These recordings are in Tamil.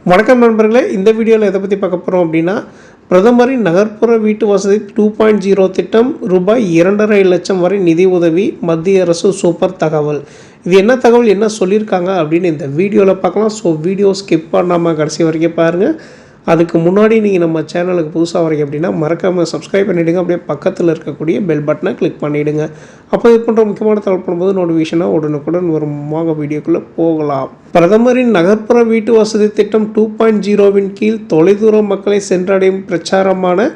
வணக்கம் நண்பர்களே, இந்த வீடியோவில் எதை பற்றி பார்க்க போகிறோம் அப்படின்னா, பிரதமரின் நகர்ப்புற வீட்டு வசதி 2.0 திட்டம் ரூபாய் 2.5 லட்சம் வரை நிதி உதவி, மத்திய அரசு சூப்பர் தகவல். இது என்ன தகவல், என்ன சொல்லியிருக்காங்க அப்படின்னு இந்த வீடியோவில் பார்க்கலாம். ஸோ வீடியோ ஸ்கிப் பண்ணாமல் கடைசி வரைக்கும் பாருங்கள். அதுக்கு முன்னாடி நீங்கள் நம்ம சேனலுக்கு புதுசாக வரீங்க அப்படின்னா மறக்காமல் சப்ஸ்கிரைப் பண்ணிவிடுங்க. அப்படியே பக்கத்தில் இருக்கக்கூடிய பெல் பட்டனை கிளிக் பண்ணிவிடுங்க. அப்போ இது போன்ற முக்கியமான தகவல் பண்ணும்போது நோட்டிஃபிகேஷனாக உடனுக்குடன் வருமாக வீடியோக்குள்ளே போகலாம். பிரதமரின் நகர்ப்புற வீட்டு வசதி திட்டம் 2.0வின் கீழ் தொலைதூர மக்களை சென்றடையும் பிரச்சாரமான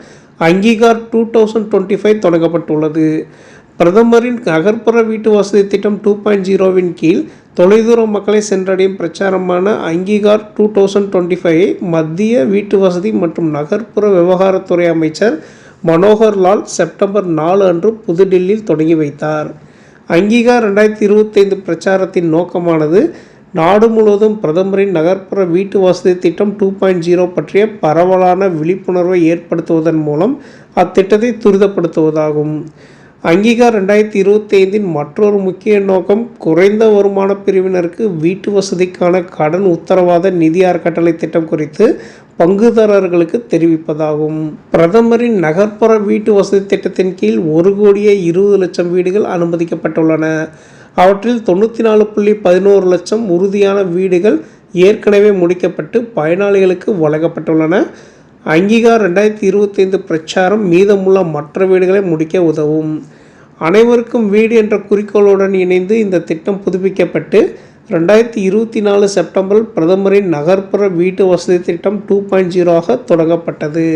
அங்கீகார் 2025 தொடங்கப்பட்டுள்ளது. பிரதமரின் நகர்ப்புற வீட்டு வசதி திட்டம் 2.0வின் கீழ் தொலைதூர மக்களை சென்றடையும் பிரச்சாரமான அங்கீகார் 2025ஐ மத்திய வீட்டு வசதி மற்றும் நகர்ப்புற விவகாரத்துறை அமைச்சர் மனோகர் லால் செப்டம்பர் 4 அன்று புதுடில்லியில் தொடங்கி வைத்தார். அங்கீகார் 2025 பிரச்சாரத்தின் நோக்கமானது நாடு முழுவதும் பிரதமரின் நகர்ப்புற வீட்டு வசதி திட்டம் 2.0 பற்றிய பரவலான விழிப்புணர்வை ஏற்படுத்துவதன் மூலம் அத்திட்டத்தை துரிதப்படுத்துவதாகும். அங்கீகார் 2025இன் மற்றொரு முக்கிய நோக்கம் குறைந்த வருமான பிரிவினருக்கு வீட்டு வசதிக்கான கடன் உத்தரவாத நிதி அறக்கட்டளை திட்டம் குறித்து பங்குதாரர்களுக்கு தெரிவிப்பதாகும். பிரதமரின் நகர்ப்புற வீட்டு வசதி திட்டத்தின் கீழ் 1,20,00,000 வீடுகள் அனுமதிக்கப்பட்டுள்ளன. அவற்றில் 94.11 லட்சம் உறுதியான வீடுகள் ஏற்கனவே முடிக்கப்பட்டு பயனாளிகளுக்கு வழங்கப்பட்டுள்ளன. அங்கீகார் 2025 பிரச்சாரம் மீதமுள்ள மற்ற வீடுகளை முடிக்க உதவும். அனைவருக்கும் வீடு என்ற குறிக்கோளுடன் இணைந்து இந்த திட்டம் புதுப்பிக்கப்பட்டு 2024 செப்டம்பரில் பிரதமரின் நகர்ப்புற வீட்டு வசதி திட்டம் 2.0 தொடங்கப்பட்டது.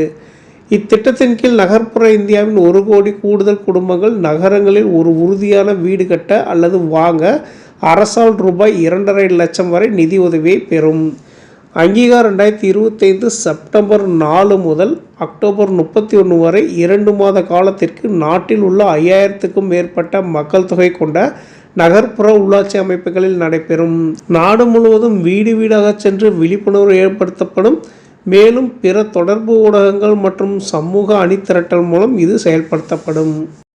இத்திட்டத்தின் கீழ் நகர்ப்புற இந்தியாவின் 1 கோடி கூடுதல் குடும்பங்கள் நகரங்களில் ஒரு உறுதியான வீடு கட்ட அல்லது வாங்க அரசால் ரூபாய் 2.5 லட்சம் வரை நிதி உதவியை பெறும். அங்கீகார் 2025 செப்டம்பர் 4 முதல் அக்டோபர் 31 வரை 2 மாத காலத்திற்கு நாட்டில் உள்ள 5000க்கும் மேற்பட்ட மக்கள் தொகை கொண்ட நகர்ப்புற உள்ளாட்சி அமைப்புகளில் நடைபெறும். நாடு முழுவதும் வீடு வீடாக சென்று விழிப்புணர்வு ஏற்படுத்தப்படும். மேலும் பிற தொடர்பு ஊடகங்கள் மற்றும் சமூக அணிதிரட்டல் மூலம் இது செயல்படுத்தப்படும்.